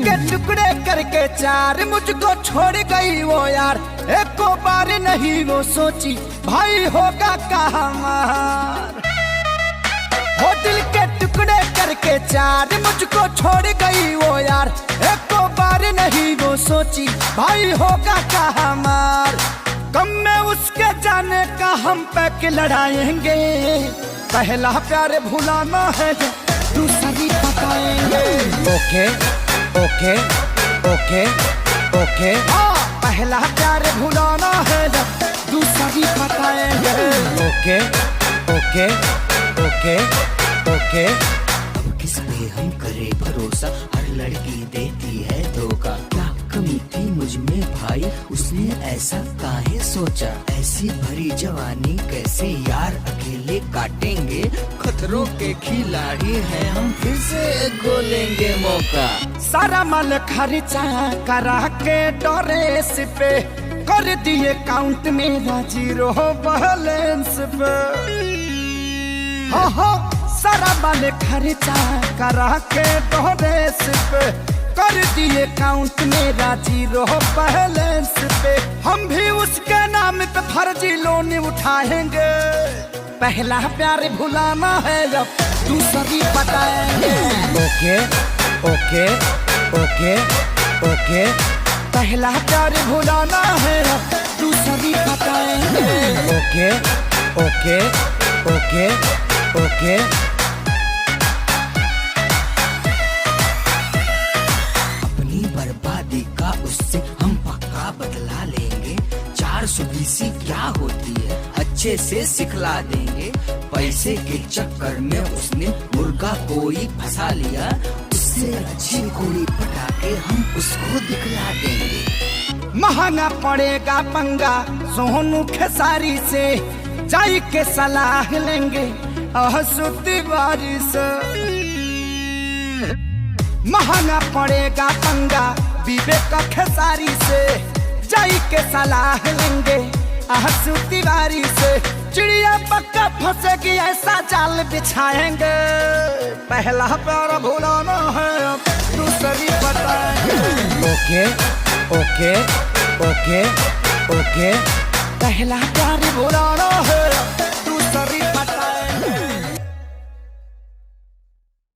के टुकड़े करके चार मुझको छोड़ गई वो यार, एको बार नहीं वो सोची भाई होगा कहाँ मार। वो दिल के टुकड़े करके चार मुझको छोड़ गई वो यार, एको बार नहीं वो सोची भाई होगा कहाँ मार। कम में उसके जाने का हम पैक लड़ाएंगे, पहला प्यार भुलाना है दूसरी बताएंगे। ओके ओके ओके ओके पहला प्यार भुलाना है दूसरी बताएंगे। ओके ओके ओके ओके अब किस पे हम करे भरोसा, हर लड़की देती है धोखा। क्या कमी थी मुझ में भाई, उसने ऐसा काहे सोचा। ऐसी भरी जवानी कैसे यार अकेले काटेंगे, खतरों के खिलाड़ी हैं हम, फिर से गोलेंगे मौका। सारा माल खर्चा करा के ड्रेस पे कर दिए काउंट मेरा जीरो बैलेंस पे। हो सारा माल खर्चा करा के ड्रेस पे कर दिए काउंट मेरा जीरो बैलेंस पे। हम भी उसके नाम पे फर्जी लोन उठाएंगे, पहला प्यार भुलाना है अब दूसरी बताएंगे। ओके ओके ओके ओके पहला प्यार भुलाना है अब दूसरी बताएंगे। ओके ओके ओके ओके अपनी बर्बादी का उससे हम पक्का बदला लेंगे। 420 क्या होती है अच्छे से सिखला देंगे। पैसे के चक्कर में उसने मुर्गा कोई फंसा लिया, उससे अच्छी कोई पटा के हम उसको दिखला देंगे। महंगा पड़ेगा पंगा सोनू खेसारी से, जाई के सलाह लेंगे आसुती बारी से। महंगा पड़ेगा पंगा विवेक खेसारी से, जाई के सलाह लेंगे आसुती बारी से। चिड़िया पक्का फंसेगी ऐसा जाल बिछाएंगे, पहला प्यार भुलाना है अब दूसरी बताएंगे। ओके ओके ओके ओके पहला प्यार भुलाना है